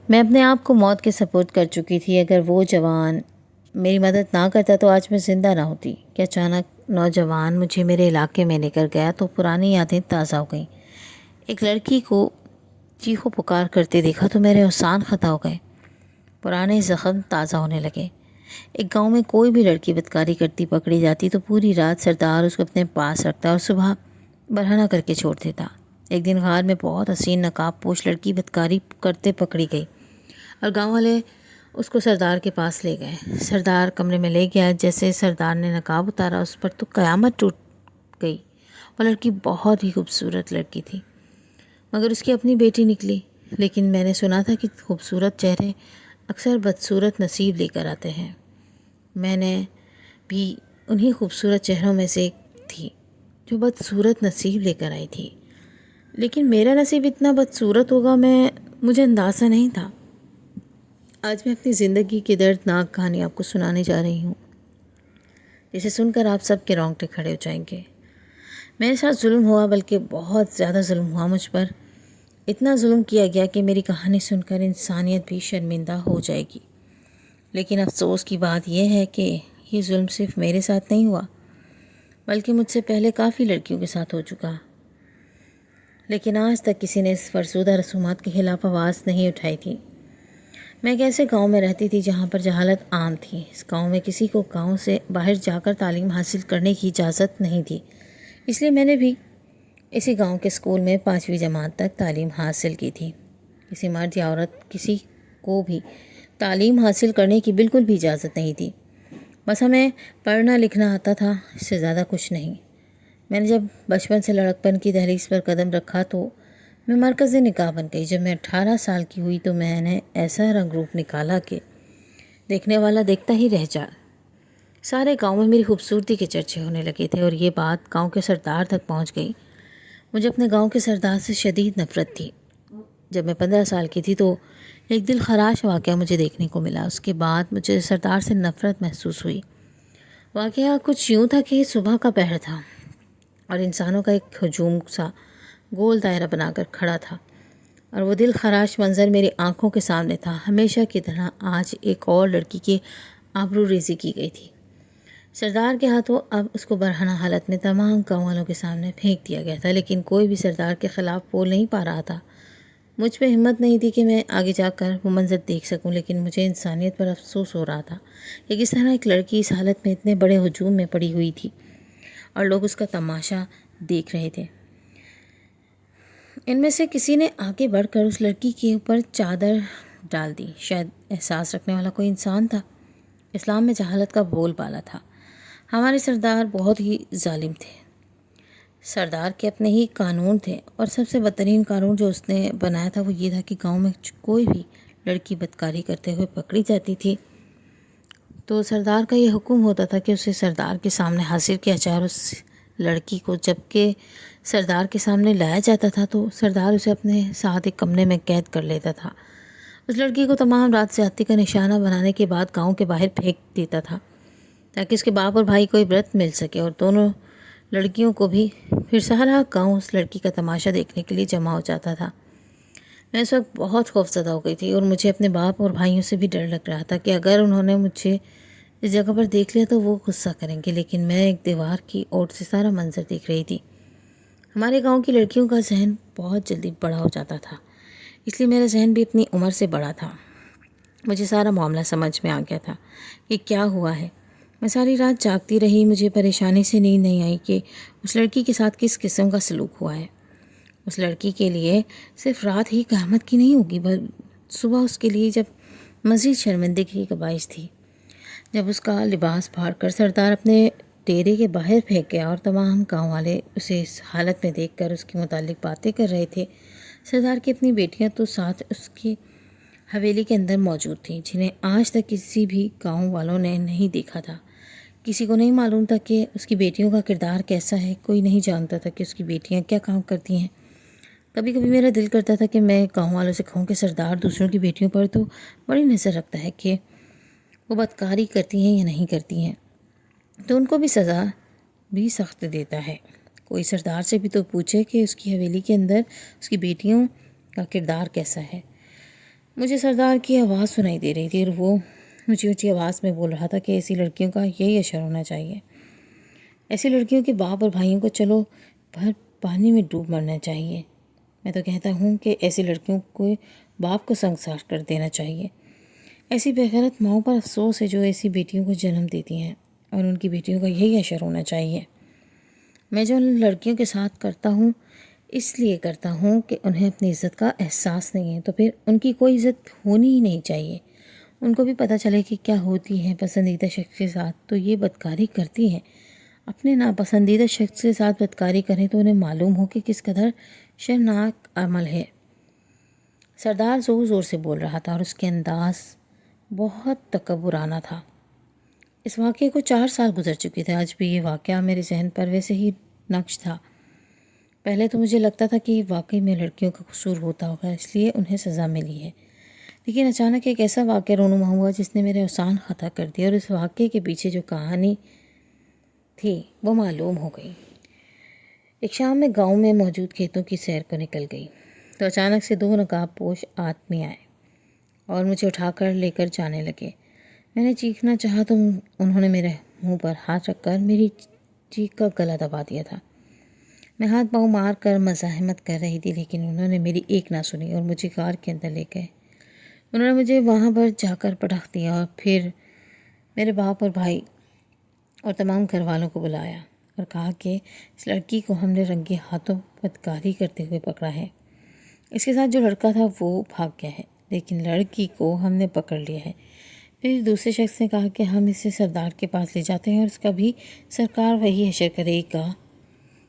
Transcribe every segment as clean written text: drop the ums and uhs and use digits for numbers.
میں اپنے آپ کو موت کے سپرد کر چکی تھی۔ اگر وہ جوان میری مدد نہ کرتا تو آج میں زندہ نہ ہوتی کہ اچانک نوجوان مجھے میرے علاقے میں لے کر گیا تو پرانی یادیں تازہ ہو گئیں۔ ایک لڑکی کو چیخو پکار کرتے دیکھا تو میرے احسان ختم ہو گئے، پرانے زخم تازہ ہونے لگے۔ ایک گاؤں میں کوئی بھی لڑکی بدکاری کرتی پکڑی جاتی تو پوری رات سردار اس کو اپنے پاس رکھتا اور صبح برہنہ کر کے چھوڑ دیتا۔ ایک دن غار میں بہت حسین نقاب پوش لڑکی بدکاری کرتے پکڑی گئی اور گاؤں والے اس کو سردار کے پاس لے گئے۔ سردار کمرے میں لے گیا، جیسے سردار نے نقاب اتارا اس پر تو قیامت ٹوٹ گئی۔ وہ لڑکی بہت ہی خوبصورت لڑکی تھی، مگر اس کی اپنی بیٹی نکلی۔ لیکن میں نے سنا تھا کہ خوبصورت چہرے اکثر بدصورت نصیب لے کر آتے ہیں۔ میں نے بھی انہی خوبصورت چہروں میں سے ایک تھی جو بدصورت نصیب لے کر آئی تھی، لیکن میرا نصیب اتنا بدصورت ہوگا مجھے اندازہ نہیں تھا۔ آج میں اپنی زندگی کی دردناک کہانی آپ کو سنانے جا رہی ہوں، جسے سن کر آپ سب کے رونگٹے کھڑے ہو جائیں گے۔ میرے ساتھ ظلم ہوا، بلکہ بہت زیادہ ظلم ہوا مجھ پر۔ اتنا ظلم کیا گیا کہ میری کہانی سن کر انسانیت بھی شرمندہ ہو جائے گی۔ لیکن افسوس کی بات یہ ہے کہ یہ ظلم صرف میرے ساتھ نہیں ہوا، بلکہ مجھ سے پہلے کافی لڑکیوں کے ساتھ ہو چکا۔ لیکن آج تک کسی نے اس فرسودہ رسومات کے خلاف آواز نہیں اٹھائی تھی۔ میں ایک ایسے گاؤں میں رہتی تھی جہاں پر جہالت عام تھی۔ اس گاؤں میں کسی کو گاؤں سے باہر جا کر تعلیم حاصل کرنے کی اجازت نہیں تھی، اس لیے میں نے بھی اسی گاؤں کے اسکول میں 5ویں جماعت تک تعلیم حاصل کی تھی۔ کسی مرد یا عورت کسی کو بھی تعلیم حاصل کرنے کی بالکل بھی اجازت نہیں تھی۔ بس ہمیں پڑھنا لکھنا آتا تھا، اس سے زیادہ کچھ نہیں۔ میں نے جب بچپن سے لڑکپن کی دہلیز پر قدم رکھا تو میں مرکز نکاح بن گئی۔ جب میں 18 سال کی ہوئی تو میں نے ایسا رنگ روپ نکالا کہ دیکھنے والا دیکھتا ہی رہ جا۔ سارے گاؤں میں میری خوبصورتی کے چرچے ہونے لگے تھے اور یہ بات گاؤں کے سردار تک پہنچ گئی۔ مجھے اپنے گاؤں کے سردار سے شدید نفرت تھی۔ جب میں 15 سال کی تھی تو ایک دل خراش واقعہ مجھے دیکھنے کو ملا۔ اس کے بعد مجھے سردار سے نفرت محسوس ہوئی۔ واقعہ کچھ یوں تھا کہ صبح کا پہر تھا اور انسانوں کا ایک ہجوم سا گول دائرہ بنا کر کھڑا تھا اور وہ دل خراش منظر میری آنکھوں کے سامنے تھا۔ ہمیشہ کی طرح آج ایک اور لڑکی کی آبرو ریزی کی گئی تھی۔ سردار کے ہاتھوں اب اس کو برہنہ حالت میں تمام گاؤں والوں کے سامنے پھینک دیا گیا تھا، لیکن کوئی بھی سردار کے خلاف بول نہیں پا رہا تھا۔ مجھ پہ ہمت نہیں تھی کہ میں آگے جا کر وہ منظر دیکھ سکوں، لیکن مجھے انسانیت پر افسوس ہو رہا تھا کہ کس طرح ایک لڑکی اس حالت میں اتنے بڑے ہجوم میں پڑی ہوئی تھی اور لوگ اس کا تماشا دیکھ رہے تھے۔ ان میں سے کسی نے آگے بڑھ کر اس لڑکی کے اوپر چادر ڈال دی۔ شاید احساس رکھنے والا کوئی انسان تھا۔ اسلام میں جہالت کا بول بالا تھا۔ ہمارے سردار بہت ہی ظالم تھے۔ سردار کے اپنے ہی قانون تھے اور سب سے بدترین قانون جو اس نے بنایا تھا وہ یہ تھا کہ گاؤں میں کوئی بھی لڑکی بدکاری کرتے ہوئے پکڑی جاتی تھی تو سردار کا یہ حکم ہوتا تھا کہ اسے سردار کے سامنے حاضر کیا جائے۔ اس لڑکی کو جب کہ سردار کے سامنے لایا جاتا تھا تو سردار اسے اپنے ساتھ ایک کمرے میں قید کر لیتا تھا۔ اس لڑکی کو تمام رات زیادتی کا نشانہ بنانے کے بعد گاؤں کے باہر پھینک دیتا تھا تاکہ اس کے باپ اور بھائی کو عبرت مل سکے اور دونوں لڑکیوں کو بھی۔ پھر سارا گاؤں اس لڑکی کا تماشا دیکھنے کے لیے جمع ہو جاتا تھا۔ میں اس وقت بہت خوفزدہ ہو گئی تھی اور مجھے اپنے باپ اور بھائیوں سے بھی ڈر لگ رہا تھا کہ اگر انہوں نے مجھے اس جگہ پر دیکھ لیا تو وہ غصہ کریں گے، لیکن میں ایک دیوار کی اوٹ سے سارا منظر دیکھ رہی تھی۔ ہمارے گاؤں کی لڑکیوں کا ذہن بہت جلدی بڑا ہو جاتا تھا، اس لیے میرا ذہن بھی اپنی عمر سے بڑا تھا۔ مجھے سارا معاملہ سمجھ میں آ گیا تھا کہ کیا ہوا ہے۔ میں ساری رات جاگتی رہی، مجھے پریشانی سے نیند نہیں آئی کہ اس لڑکی کے ساتھ کس قسم کا سلوک ہوا ہے۔ اس لڑکی کے لیے صرف رات ہی قیامت کی نہیں ہوگی، صبح اس کے لیے جب مزید شرمندگی کا باعث تھی، جب اس کا لباس پھاڑ کر سردار اپنے ڈیرے کے باہر پھینک گیا اور تمام گاؤں والے اسے اس حالت میں دیکھ کر اس کے متعلق باتیں کر رہے تھے۔ سردار کی اپنی بیٹیاں تو ساتھ اس کی حویلی کے اندر موجود تھیں، جنہیں آج تک کسی بھی گاؤں والوں نے نہیں دیکھا تھا۔ کسی کو نہیں معلوم تھا کہ اس کی بیٹیوں کا کردار کیسا ہے، کوئی نہیں جانتا تھا کہ اس کی بیٹیاں کیا کام کرتی ہیں۔ کبھی کبھی میرا دل کرتا تھا کہ میں گاؤں والوں سے کہوں کہ سردار دوسروں کی بیٹیوں پر تو بڑی نظر رکھتا ہے کہ وہ بدکاری کرتی ہیں یا نہیں کرتی ہیں، تو ان کو بھی سزا بھی سخت دیتا ہے۔ کوئی سردار سے بھی تو پوچھے کہ اس کی حویلی کے اندر اس کی بیٹیوں کا کردار کیسا ہے۔ مجھے سردار کی آواز سنائی دے رہی تھی اور وہ اونچی اونچی آواز میں بول رہا تھا کہ ایسی لڑکیوں کا یہی اشر ہونا چاہیے، ایسی لڑکیوں کے باپ اور بھائیوں کو چلو بھر پانی میں ڈوب مرنا چاہیے۔ میں تو کہتا ہوں کہ ایسی لڑکیوں کو باپ کو سنگسار کر دینا چاہیے۔ ایسی بےغیرت ماؤں پر افسوس ہے جو ایسی بیٹیوں کو جنم دیتی ہیں، اور ان کی بیٹیوں کا یہی اشر ہونا چاہیے۔ میں جو ان لڑکیوں کے ساتھ کرتا ہوں اس لیے کرتا ہوں کہ انہیں اپنی عزت کا احساس نہیں ہے، تو پھر ان کی کوئی عزت ہونی ہی نہیں چاہیے۔ ان کو بھی پتہ چلے کہ کیا ہوتی ہے پسندیدہ شخص کے ساتھ تو یہ بدکاری کرتی ہیں، اپنے ناپسندیدہ شخص کے ساتھ بدکاری کریں تو انہیں معلوم ہو کہ کس قدر شرمناک عمل ہے۔ سردار زور زور سے بول رہا تھا اور اس کے انداز بہت تکبرانہ تھا۔ اس واقعے کو 4 سال گزر چکے تھے، آج بھی یہ واقعہ میرے ذہن پر ویسے ہی نقش تھا۔ پہلے تو مجھے لگتا تھا کہ واقعی میں لڑکیوں کا قصور ہوتا ہوگا، اس لیے انہیں سزا ملی ہے، لیکن اچانک ایک ایسا واقعہ رونما ہوا جس نے میرے اوسان خطا کر دیا، اور اس واقعے کے پیچھے جو کہانی تھی وہ معلوم ہو گئی۔ ایک شام میں گاؤں میں موجود کھیتوں کی سیر کو نکل گئی تو اچانک سے 2 نقاب پوش آدمی آئے اور مجھے اٹھا کر لے کر جانے لگے۔ میں نے چیخنا چاہا تو انہوں نے میرے منہ پر ہاتھ رکھ کر میری چیخ کا گلا دبا دیا تھا۔ میں ہاتھ پاؤں مار کر مزاحمت کر رہی تھی، لیکن انہوں نے میری ایک نہ سنی اور مجھے غار کے اندر لے گئے۔ انہوں نے مجھے وہاں پر جا کر پٹخ دیا اور پھر میرے باپ اور بھائی اور تمام گھر والوں کو بلایا اور کہا کہ اس لڑکی کو ہم نے رنگے ہاتھوں بدکاری کرتے ہوئے پکڑا ہے۔ اس کے ساتھ جو لڑکا تھا وہ بھاگ گیا ہے، لیکن لڑکی کو ہم نے پکڑ لیا ہے۔ پھر دوسرے شخص نے کہا کہ ہم اسے سردار کے پاس لے جاتے ہیں اور اس کا بھی سرکار وہی حشر کرے گا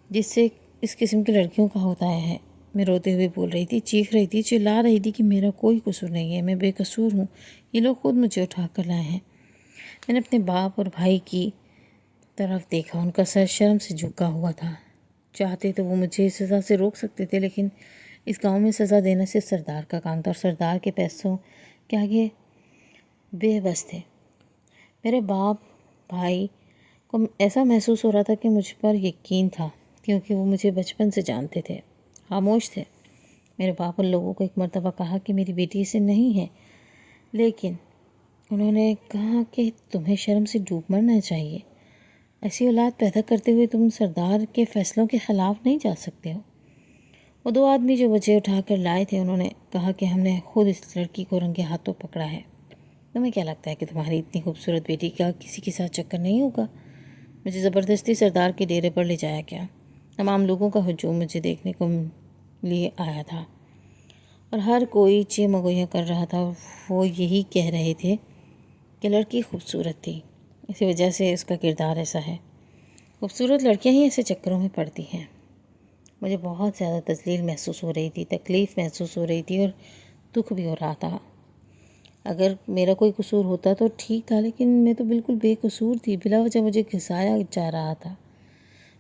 جس سے اس قسم کی لڑکیوں کا ہوتا ہے۔ میں روتے ہوئے بول رہی تھی، چیخ رہی تھی، چلا رہی تھی کہ میرا کوئی قصور نہیں ہے، میں بے قصور ہوں، یہ لوگ خود مجھے اٹھا کر لائے ہیں۔ میں نے اپنے باپ اور بھائی کی طرف دیکھا، ان کا سر شرم سے جھکا ہوا تھا۔ چاہتے تو وہ مجھے سزا سے روک سکتے تھے، لیکن اس گاؤں میں سزا دینا صرف سردار کا کام تھا اور سردار کے پیسوں کے آگے بے بس تھے۔ میرے باپ بھائی کو ایسا محسوس ہو رہا تھا کہ مجھ پر یقین تھا، کیونکہ وہ مجھے بچپن سے جانتے تھے، خاموش تھے۔ میرے باپ ان لوگوں کو ایک مرتبہ کہا کہ میری بیٹی اسے نہیں ہے، لیکن انہوں نے کہا کہ تمہیں شرم سے ڈوب مرنا چاہیے، ایسی اولاد پیدا کرتے ہوئے تم سردار کے فیصلوں کے خلاف نہیں جا سکتے ہو۔ وہ 2 آدمی جو مجھے اٹھا کر لائے تھے انہوں نے کہا کہ ہم نے خود اس لڑکی کو رنگے ہاتھوں پکڑا ہے۔ تمہیں کیا لگتا ہے کہ تمہاری اتنی خوبصورت بیٹی کا کسی کے ساتھ چکر نہیں ہوگا؟ مجھے زبردستی سردار کے ڈیرے پر لے جایا گیا۔ تمام لوگوں کا ہجوم مجھے دیکھنے کو لیے آیا تھا اور ہر کوئی چیمگوئیاں کر رہا تھا، اور وہ یہی کہہ رہے تھے کہ لڑکی خوبصورت تھی، اسی وجہ سے اس کا کردار ایسا ہے۔ خوبصورت لڑکیاں ہی ایسے چکروں میں پڑتی ہیں۔ مجھے بہت زیادہ تذلیل محسوس ہو رہی تھی، تکلیف محسوس ہو رہی تھی اور دکھ بھی ہو رہا تھا۔ اگر میرا کوئی قصور ہوتا تو ٹھیک تھا، لیکن میں تو بالکل بے قصور تھی، بلا وجہ مجھے گھسایا جا رہا تھا۔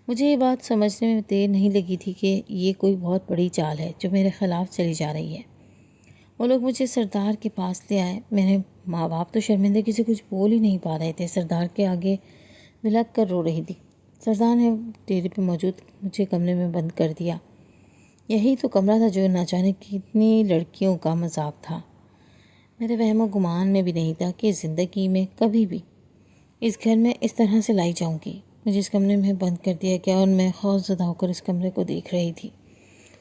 مجھے یہ بات سمجھنے میں دیر نہیں لگی تھی کہ یہ کوئی بہت بڑی چال ہے جو میرے خلاف چلی جا رہی ہے۔ وہ لوگ مجھے سردار کے پاس لے آئے۔ میرے ماں باپ تو شرمندگی سے کچھ بول ہی نہیں پا رہے تھے، سردار کے آگے بلک کر رو رہی تھی۔ سردار نے ڈیرے پہ موجود مجھے کمرے میں بند کر دیا۔ یہی تو کمرہ تھا جو نہ جانے کتنی لڑکیوں کا مذاق تھا۔ میرے وہم و گمان میں بھی نہیں تھا کہ زندگی میں کبھی بھی اس گھر میں اس طرح سے لائی جاؤں گی۔ مجھے اس کمرے میں بند کر دیا گیا اور میں خوف زدہ ہو کر اس کمرے کو دیکھ رہی تھی۔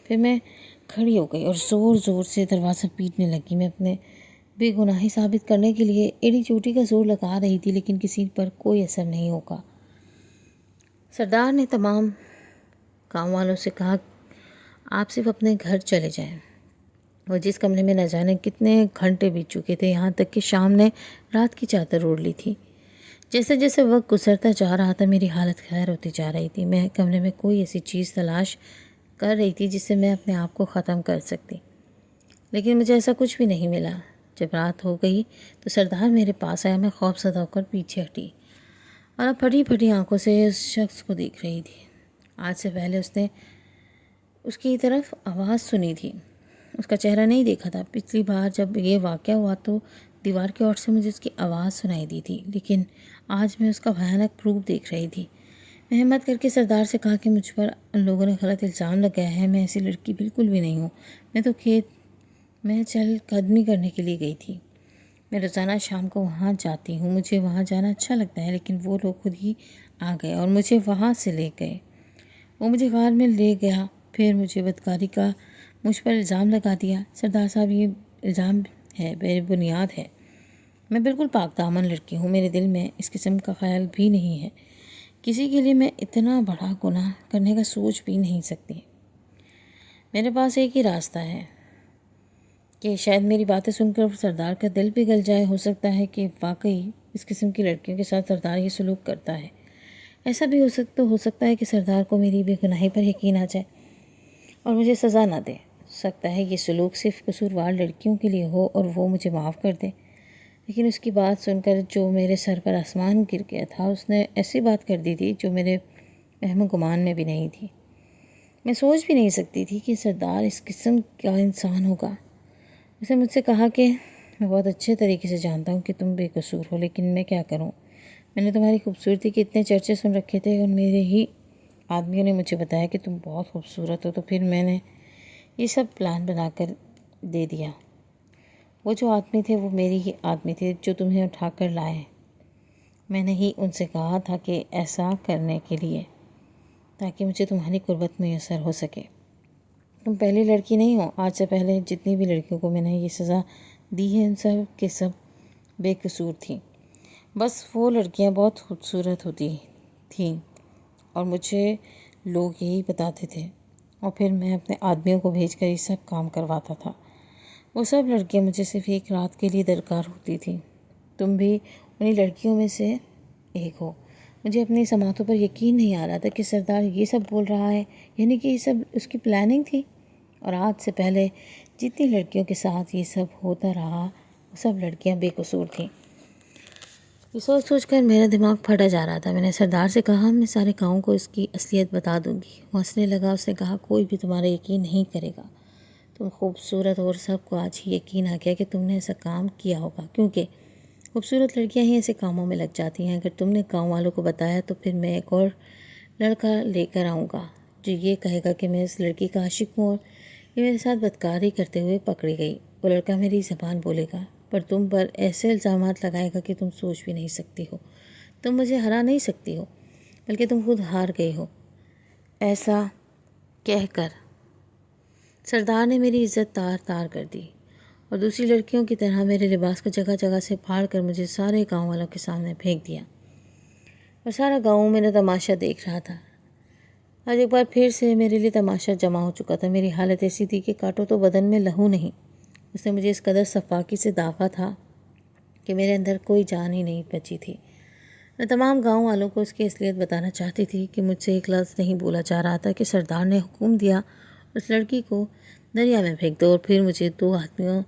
پھر میں کھڑی ہو گئی اور زور زور سے دروازہ پیٹنے لگی۔ میں اپنے بے گناہی ثابت کرنے کے لیے ایڑی چوٹی کا زور لگا رہی تھی، لیکن کسی پر کوئی اثر نہیں ہوگا۔ سردار نے تمام گاؤں والوں سے کہا آپ صرف اپنے گھر چلے جائیں، اور جس کمرے میں نہ جانے کتنے گھنٹے بیت چکے تھے، یہاں تک کہ شام نے رات کی چادر اوڑھ لی تھی۔ جیسے جیسے وقت گزرتا جا رہا تھا میری حالت خیر ہوتی جا رہی تھی۔ میں کمرے میں کوئی ایسی چیز تلاش کر رہی تھی جس سے میں اپنے آپ کو ختم کر سکتی، لیکن مجھے ایسا کچھ بھی نہیں ملا۔ جب رات ہو گئی تو سردار میرے پاس آیا۔ میں خوف زدہ ہو کر پیچھے ہٹی اور اب پھٹی پھٹی آنکھوں سے اس شخص کو دیکھ رہی تھی۔ آج سے پہلے اس نے اس کی طرف آواز سنی تھی، اس کا چہرہ نہیں دیکھا تھا۔ پچھلی بار جب یہ واقعہ ہوا تو دیوار کے اوٹ سے مجھے اس کی آواز سنائی دی تھی، لیکن آج میں اس کا بھیانک روپ دیکھ رہی تھی۔ میں ہمت کر کے سردار سے کہا کہ مجھ پر ان لوگوں نے غلط الزام لگایا ہے، میں ایسی لڑکی بالکل بھی نہیں ہوں، میں تو کھیت میں چل قدمی کرنے کے لیے گئی تھی۔ میں روزانہ شام کو وہاں جاتی ہوں، مجھے وہاں جانا اچھا لگتا ہے، لیکن وہ لوگ خود ہی آ گئے اور مجھے وہاں سے لے گئے۔ وہ مجھے غار میں لے گیا، پھر مجھے بدکاری کا مجھ پر الزام لگا دیا۔ سردار صاحب، یہ الزام ہے، بے بنیاد ہے۔ میں بالکل پاک دامن لڑکی ہوں، میرے دل میں اس قسم کا خیال بھی نہیں ہے۔ کسی کے لیے میں اتنا بڑا گناہ کرنے کا سوچ بھی نہیں سکتی۔ میرے پاس ایک ہی راستہ ہے کہ شاید میری باتیں سن کر سردار کا دل پگھل جائے۔ ہو سکتا ہے کہ واقعی اس قسم کی لڑکیوں کے ساتھ سردار یہ سلوک کرتا ہے۔ ایسا بھی ہو سکتا ہے کہ سردار کو میری بے گناہی پر یقین آ جائے اور مجھے سزا نہ دے۔ سکتا ہے یہ سلوک صرف قصوروار لڑکیوں کے لیے ہو اور وہ مجھے معاف کر دے۔ لیکن اس کی بات سن کر جو میرے سر پر آسمان گر گیا تھا، اس نے ایسی بات کر دی تھی جو میرے وہم و گمان میں بھی نہیں تھی۔ میں سوچ بھی نہیں سکتی تھی کہ سردار اس قسم کا انسان ہوگا۔ اس نے مجھ سے کہا کہ میں بہت اچھے طریقے سے جانتا ہوں کہ تم بے قصور ہو، لیکن میں کیا کروں؟ میں نے تمہاری خوبصورتی کے اتنے چرچے سن رکھے تھے اور میرے ہی آدمیوں نے مجھے بتایا کہ تم بہت خوبصورت ہو، تو پھر میں نے یہ سب پلان بنا کر دے دیا۔ وہ جو آدمی تھے وہ میری ہی آدمی تھے جو تمہیں اٹھا کر لائے۔ میں نے ہی ان سے کہا تھا کہ ایسا کرنے کے لیے، تاکہ مجھے تمہاری قربت میسر ہو سکے۔ تم پہلی لڑکی نہیں ہو، آج سے پہلے جتنی بھی لڑکیوں کو میں نے یہ سزا دی ہے ان سب کے سب بے قصور تھیں۔ بس وہ لڑکیاں بہت خوبصورت ہوتی تھیں اور مجھے لوگ یہی بتاتے تھے، اور پھر میں اپنے آدمیوں کو بھیج کر یہ سب کام کرواتا تھا۔ وہ سب لڑکیاں مجھے صرف ایک رات کے لیے درکار ہوتی تھیں۔ تم بھی انہی لڑکیوں میں سے ایک ہو۔ مجھے اپنی سماعتوں پر یقین نہیں آ رہا تھا کہ سردار یہ سب بول رہا ہے، یعنی کہ یہ سب اس کی پلاننگ تھی، اور آج سے پہلے جتنی لڑکیوں کے ساتھ یہ سب ہوتا رہا وہ سب لڑکیاں بے قصور تھیں۔ یہ سوچ سوچ کر میرا دماغ پھٹا جا رہا تھا۔ میں نے سردار سے کہا میں سارے گاؤں کو اس کی اصلیت بتا دوں گی۔ وہ ہنسنے لگا۔ اس نے کہا کوئی بھی تمہارا یقین نہیں کرے گا، تم خوبصورت اور سب کو آج ہی یقین آ گیا کہ تم نے ایسا کام کیا ہوگا، کیونکہ خوبصورت لڑکیاں ہی ایسے کاموں میں لگ جاتی ہیں۔ اگر تم نے گاؤں والوں کو بتایا تو پھر میں ایک اور لڑکا لے کر آؤں گا جو یہ کہے گا کہ میں اس لڑکی کا عاشق ہوں اور یہ میرے ساتھ بدکاری کرتے ہوئے پکڑی گئی۔ وہ لڑکا میری زبان بولے گا، پر تم پر ایسے الزامات لگائے گا کہ تم سوچ بھی نہیں سکتی ہو۔ تم مجھے ہرا نہیں سکتی ہو، بلکہ تم خود ہار گئی ہو۔ ایسا کہہ کر سردار نے میری عزت تار تار کر دی اور دوسری لڑکیوں کی طرح میرے لباس کو جگہ جگہ سے پھاڑ کر مجھے سارے گاؤں والوں کے سامنے پھینک دیا، اور سارا گاؤں میرا تماشا دیکھ رہا تھا۔ آج ایک بار پھر سے میرے لیے تماشا جمع ہو چکا تھا۔ میری حالت ایسی تھی کہ کاٹو تو بدن میں لہو نہیں۔ اس نے مجھے اس قدر صفاقی سے داغا تھا کہ میرے اندر کوئی جان ہی نہیں بچی تھی۔ میں تمام گاؤں والوں کو اس کی اصلیت بتانا چاہتی تھی کہ مجھ سے ایک لفظ نہیں بولا جا رہا تھا کہ سردار نے حکم دیا اس لڑکی کو دریا میں پھینک دو، اور پھر مجھے 2 آدمیوں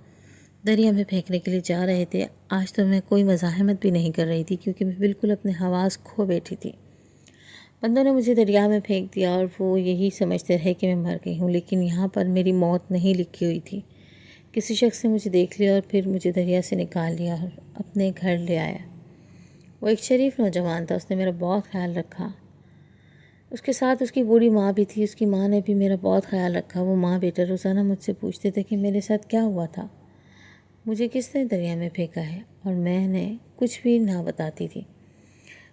دریا میں پھینکنے کے لیے جا رہے تھے۔ آج تو میں کوئی مزاحمت بھی نہیں کر رہی تھی کیونکہ میں بالکل اپنے حواس کھو بیٹھی تھی۔ بندوں نے مجھے دریا میں پھینک دیا اور وہ یہی سمجھتے رہے کہ میں مر گئی ہوں، لیکن یہاں پر میری موت نہیں لکھی ہوئی تھی۔ کسی شخص نے مجھے دیکھ لیا اور پھر مجھے دریا سے نکال لیا اور اپنے گھر لے آیا۔ وہ ایک شریف نوجوان تھا، اس نے میرا بہت خیال رکھا۔ اس کے ساتھ اس کی بوڑھی ماں بھی تھی۔ اس کی ماں نے بھی میرا بہت خیال رکھا۔ وہ ماں بیٹا روزانہ مجھ سے پوچھتے تھے کہ میرے ساتھ کیا ہوا تھا، مجھے کس نے دریا میں پھینکا ہے، اور میں نے کچھ بھی نہ بتاتی تھی۔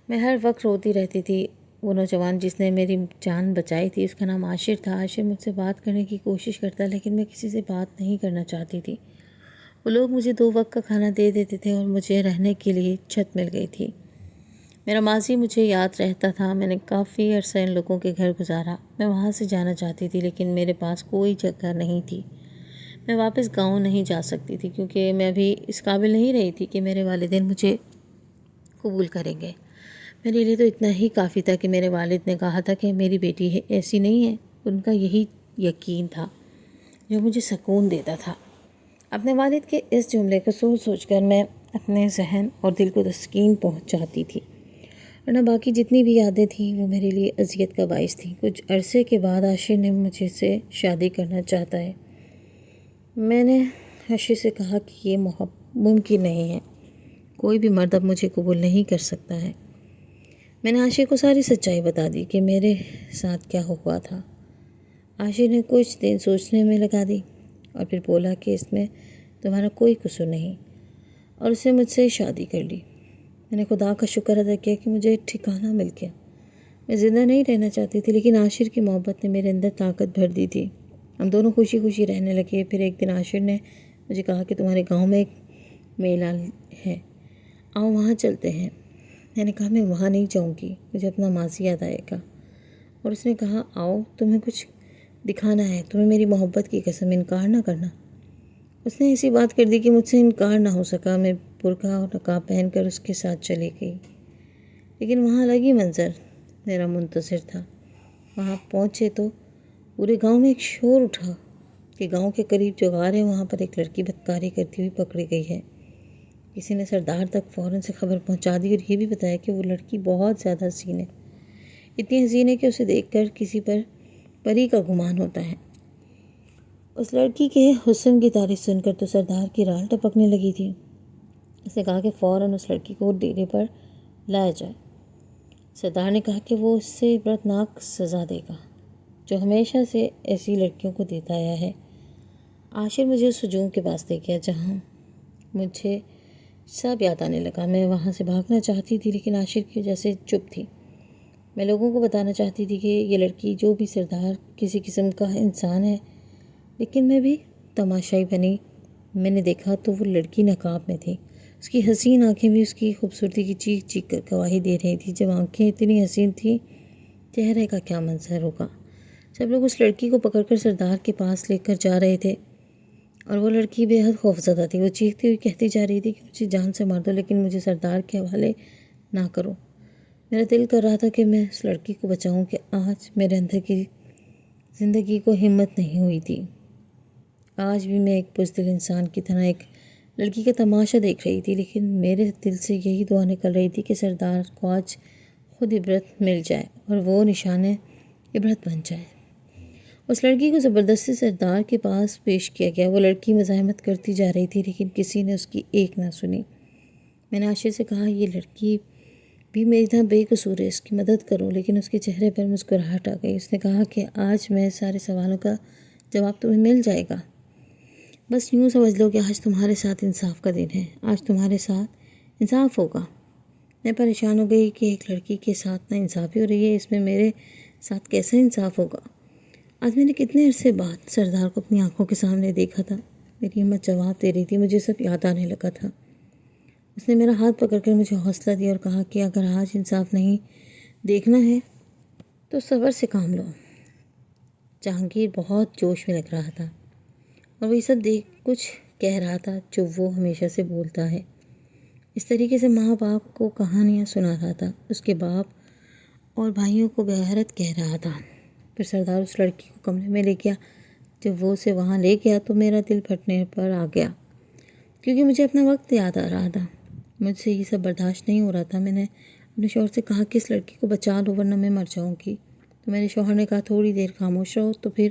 میں ہر وقت روتی رہتی تھی۔ وہ نوجوان جس نے میری جان بچائی تھی، اس کا نام عاشر تھا۔ عاشر مجھ سے بات کرنے کی کوشش کرتا، لیکن میں کسی سے بات نہیں کرنا چاہتی تھی۔ وہ لوگ مجھے 2 وقت کا کھانا دے دیتے تھے اور مجھے رہنے کے لیے چھت مل گئی تھی۔ میرا ماضی مجھے یاد رہتا تھا۔ میں نے کافی عرصہ ان لوگوں کے گھر گزارا۔ میں وہاں سے جانا چاہتی تھی، لیکن میرے پاس کوئی جگہ نہیں تھی۔ میں واپس گاؤں نہیں جا سکتی تھی کیونکہ میں ابھی اس قابل نہیں رہی تھی کہ میرے والدین مجھے قبول کریں گے۔ میرے لیے تو اتنا ہی کافی تھا کہ میرے والد نے کہا تھا کہ میری بیٹی ایسی نہیں ہے۔ ان کا یہی یقین تھا جو مجھے سکون دیتا تھا۔ اپنے والد کے اس جملے کو سوچ سوچ کر میں اپنے ذہن اور دل کو تسکین پہنچاتی تھی، ورنہ باقی جتنی بھی یادیں تھیں وہ میرے لیے اذیت کا باعث تھیں۔ کچھ عرصے کے بعد عاشر نے مجھے سے شادی کرنا چاہتا ہے۔ میں نے عاشر سے کہا کہ یہ ممکن نہیں ہے، کوئی بھی مرد اب مجھے قبول نہیں کر سکتا ہے۔ میں نے عاشر کو ساری سچائی بتا دی کہ میرے ساتھ کیا ہوا تھا۔ عاشر نے کچھ دن سوچنے میں لگا دی اور پھر بولا کہ اس میں تمہارا کوئی قصور نہیں، اور اس نے مجھ سے شادی کر لی۔ میں نے خدا کا شکر ادا کیا کہ مجھے ٹھکانہ مل گیا۔ میں زندہ نہیں رہنا چاہتی تھی، لیکن عاشر کی محبت نے میرے اندر طاقت بھر دی تھی۔ ہم دونوں خوشی خوشی رہنے لگے۔ پھر ایک دن عاشر نے مجھے کہا کہ تمہارے گاؤں میں ایک میلہ ہے، آؤ وہاں چلتے ہیں۔ میں نے کہا میں وہاں نہیں جاؤں گی، مجھے اپنا ماضی یاد آئے گا۔ اور اس نے کہا آؤ، تمہیں کچھ دکھانا ہے، تمہیں میری محبت کی قسم، انکار نہ کرنا۔ اس نے ایسی بات کر دی کہ مجھ سے انکار نہ ہو سکا۔ میں برقع اور نقاب پہن کر اس کے ساتھ چلی گئی، لیکن وہاں الگ ہی منظر میرا منتظر تھا۔ وہاں پہنچے تو پورے گاؤں میں ایک شور اٹھا کہ گاؤں کے قریب جو غار ہے وہاں پر ایک لڑکی بدکاری کرتی ہوئی پکڑی گئی ہے۔ کسی نے سردار تک فوراً سے خبر پہنچا دی اور یہ بھی بتایا کہ وہ لڑکی بہت زیادہ حسین ہے، اتنی حسین ہے کہ اسے دیکھ کر کسی پر پری کا گمان ہوتا ہے۔ اس لڑکی کے حسن کی تعریف سن کر تو سردار کی رال ٹپکنے لگی تھی۔ اس نے کہا کہ فوراً اس لڑکی کو ڈیرے پر لایا جائے۔ سردار نے کہا کہ وہ اس سے عبرتناک سزا دے گا جو ہمیشہ سے ایسی لڑکیوں کو دیتا آیا ہے۔ عاشر مجھے اس ہجوم کے پاس لے گیا جہاں مجھے سب یاد آنے لگا۔ میں وہاں سے بھاگنا چاہتی تھی، لیکن عاشر کی وجہ سے چپ تھی۔ میں لوگوں کو بتانا چاہتی تھی کہ یہ لڑکی جو بھی سردار کسی قسم کا انسان ہے، لیکن میں بھی تماشائی بنی۔ میں نے دیکھا تو وہ لڑکی نقاب میں تھی۔ اس کی حسین آنکھیں بھی اس کی خوبصورتی کی چیخ چیخ کر گواہی دے رہی تھی۔ جب آنکھیں اتنی حسین تھیں، چہرے کا کیا منظر ہوگا۔ جب لوگ اس لڑکی کو پکڑ کر سردار کے پاس لے کر جا رہے تھے اور وہ لڑکی بے حد خوفزدہ تھی، وہ چیختی ہوئی کہتی جا رہی تھی کہ مجھے جان سے مار دو، لیکن مجھے سردار کے حوالے نہ کرو۔ میرا دل کر رہا تھا کہ میں اس لڑکی کو بچاؤں کہ آج میرے اندر کی زندگی کو ہمت نہیں ہوئی تھی۔ آج بھی میں ایک بزدل انسان کی طرح ایک لڑکی کا تماشا دیکھ رہی تھی، لیکن میرے دل سے یہی دعا نکل رہی تھی کہ سردار کو آج خود عبرت مل جائے اور وہ نشان عبرت بن جائے۔ اس لڑکی کو زبردستی سردار کے پاس پیش کیا گیا۔ وہ لڑکی مزاحمت کرتی جا رہی تھی، لیکن کسی نے اس کی ایک نہ سنی۔ میں نے عاشر سے کہا یہ لڑکی بھی میری طرح بے قصور ہے، اس کی مدد کرو، لیکن اس کے چہرے پر مسکراہٹ آ گئی۔ اس نے کہا کہ آج میں سارے سوالوں کا جواب تمہیں مل جائے گا، بس یوں سمجھ لو کہ آج تمہارے ساتھ انصاف کا دن ہے، آج تمہارے ساتھ انصاف ہوگا۔ میں پریشان ہو گئی کہ ایک لڑکی کے ساتھ نا انصافی ہو رہی ہے، اس میں میرے ساتھ کیسا انصاف ہوگا۔ آج میں نے کتنے عرصے بعد سردار کو اپنی آنکھوں کے سامنے دیکھا تھا۔ میری ہمت جواب دے رہی تھی، مجھے سب یاد آنے لگا تھا۔ اس نے میرا ہاتھ پکڑ کر مجھے حوصلہ دیا اور کہا کہ اگر آج انصاف نہیں دیکھنا ہے تو صبر سے کام لو۔ جہانگیر بہت جوش میں لگ رہا تھا اور وہ یہ سب دیکھ کچھ کہہ رہا تھا جو وہ ہمیشہ سے بولتا ہے۔ اس طریقے سے ماں باپ کو کہانیاں سنا رہا تھا، اس کے باپ اور بھائیوں کو بغیرت کہہ رہا تھا۔ پھر سردار اس لڑکی کو کمرے میں لے گیا۔ جب وہ اسے وہاں لے گیا تو میرا دل پھٹنے پر آ گیا، کیونکہ مجھے اپنا وقت یاد آ رہا تھا۔ مجھ سے یہ سب برداشت نہیں ہو رہا تھا۔ میں نے اپنے شوہر سے کہا کہ اس لڑکی کو بچا لو ورنہ میں مر جاؤں گی۔ تو میرے شوہر نے کہا تھوڑی دیر خاموش رہو تو پھر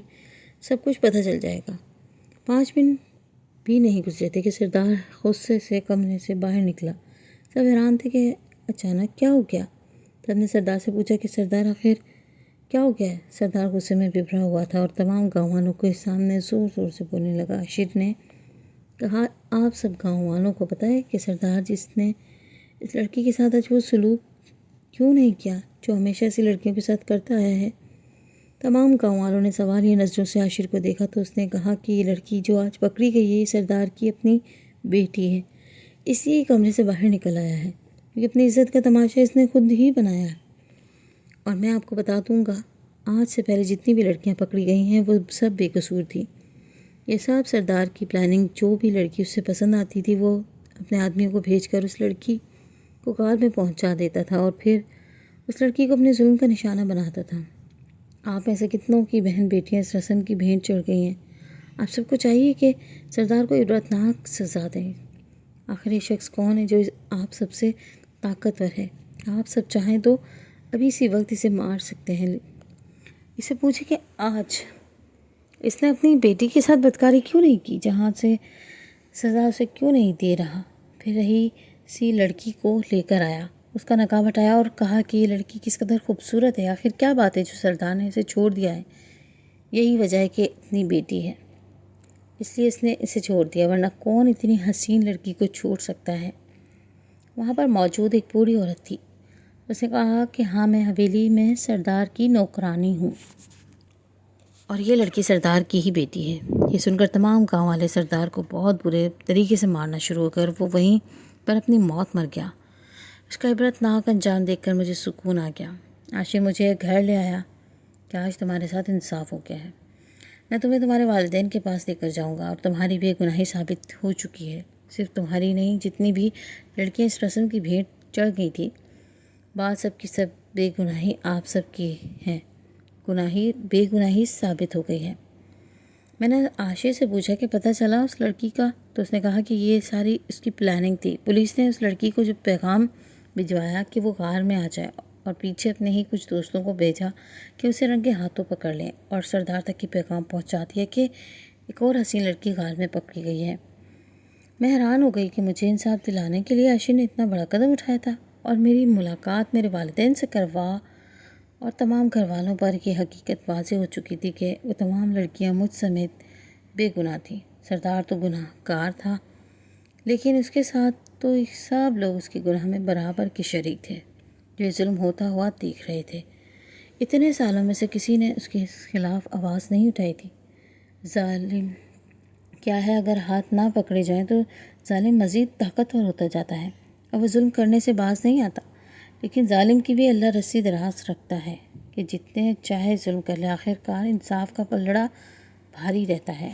سب کچھ پتہ چل جائے گا۔ 5 منٹ بھی نہیں گزرے تھے کہ سردار غصے سے کمرے سے باہر نکلا۔ سب حیران تھے کہ اچانک کیا ہو گیا۔ سب نے سردار سے پوچھا کہ سردار آخر کیا ہو گیا ہے؟ سردار غصے میں بھرا ہوا تھا اور تمام گاؤں والوں کے سامنے زور زور سے بولنے لگا۔ عاشر نے کہا آپ سب گاؤں والوں کو پتہ ہے کہ سردار جس نے اس لڑکی کے ساتھ آج وہ سلوک کیوں نہیں کیا جو ہمیشہ ایسی لڑکیوں کے ساتھ کرتا آیا ہے؟ تمام گاؤں والوں نے سوالیہ نظروں سے عاشر کو دیکھا تو اس نے کہا کہ یہ لڑکی جو آج پکڑی گئی ہے یہ سردار کی اپنی بیٹی ہے، اس لیے کمرے سے باہر نکل آیا ہے، کیونکہ اپنی عزت کا تماشا اس نے خود ہی بنایا ہے۔ اور میں آپ کو بتا دوں گا آج سے پہلے جتنی بھی لڑکیاں پکڑی گئی ہیں وہ سب بے قصور تھیں۔ یہ سب سردار کی پلاننگ، جو بھی لڑکی اس سے پسند آتی تھی وہ اپنے آدمیوں کو بھیج کر اس لڑکی کو غار میں پہنچا دیتا تھا اور پھر اس لڑکی کو اپنے ظلم کا نشانہ بناتا تھا۔ آپ میں سے کتنوں کی بہن بیٹیاں اس رسم کی بھینٹ چڑھ گئی ہیں۔ آپ سب کو چاہیے کہ سردار کو عبرتناک سزا دیں۔ آخر یہ شخص کون ہے جو آپ سب سے طاقتور ہے؟ آپ سب چاہیں تو ابھی اسی وقت اسے مار سکتے ہیں۔ اسے پوچھے کہ آج اس نے اپنی بیٹی کے ساتھ بدکاری کیوں نہیں کی، جہاں سے سزا اسے کیوں نہیں دے رہا۔ پھر رہی سی لڑکی کو لے کر آیا، اس کا نقاب ہٹایا اور کہا کہ یہ لڑکی کس قدر خوبصورت ہے، آخر کیا بات ہے جو سردار نے اسے چھوڑ دیا ہے؟ یہی وجہ ہے کہ اپنی بیٹی ہے۔ اس لیے اس نے اسے چھوڑ دیا، ورنہ کون اتنی حسین لڑکی کو چھوڑ سکتا ہے۔ وہاں پر موجود ایک بوڑھی عورت تھی۔ اس نے کہا کہ ہاں، میں حویلی میں سردار کی نوکرانی ہوں اور یہ لڑکی سردار کی ہی بیٹی ہے۔ یہ سن کر تمام گاؤں والے سردار کو بہت برے طریقے سے مارنا شروع ہو کر وہ وہیں پر اپنی موت مر گیا۔ اس کا عبرتناک انجام دیکھ کر مجھے سکون آ گیا۔ عاشق مجھے گھر لے آیا کہ آج تمہارے ساتھ انصاف ہو گیا ہے، میں تمہیں تمہارے والدین کے پاس لے کر جاؤں گا اور تمہاری بے گناہی ثابت ہو چکی ہے۔ صرف تمہاری نہیں، جتنی بھی لڑکیاں اس رسم کی بھیٹ چڑھ گئی تھی، بات سب کی سب بے گناہی آپ سب کی ہے، بے گناہی ثابت ہو گئی ہے۔ میں نے عاشق سے پوچھا کہ پتہ چلا اس لڑکی کا؟ تو اس نے کہا کہ یہ ساری اس کی پلاننگ تھی۔ پولیس نے اس لڑکی کو جو پیغام بھجوایا کہ وہ غار میں آ جائے، اور پیچھے اپنے ہی کچھ دوستوں کو بھیجا کہ اسے رنگے ہاتھوں پکڑ لیں، اور سردار تک کی پیغام پہنچا دیا کہ ایک اور حسین لڑکی غار میں پکڑی گئی ہے۔ میں حیران ہو گئی کہ مجھے انصاف دلانے کے لیے عاشق نے اتنا بڑا قدم اٹھایا تھا، اور میری ملاقات میرے والدین سے کروا، اور تمام گھر والوں پر یہ حقیقت واضح ہو چکی تھی کہ وہ تمام لڑکیاں مجھ سمیت بے گناہ تھیں۔ سردار تو گناہ گار تھا، لیکن اس کے ساتھ تو سب لوگ اس کے گناہ میں برابر کے شریک تھے، جو یہ ظلم ہوتا ہوا دیکھ رہے تھے۔ اتنے سالوں میں سے کسی نے اس کے خلاف آواز نہیں اٹھائی تھی۔ ظالم کیا ہے، اگر ہاتھ نہ پکڑے جائیں تو ظالم مزید طاقتور ہوتا جاتا ہے اور وہ ظلم کرنے سے باز نہیں آتا۔ لیکن ظالم کی بھی اللہ رسی دراز رکھتا ہے کہ جتنے چاہے ظلم کر لے، آخر کار انصاف کا پلڑا بھاری رہتا ہے۔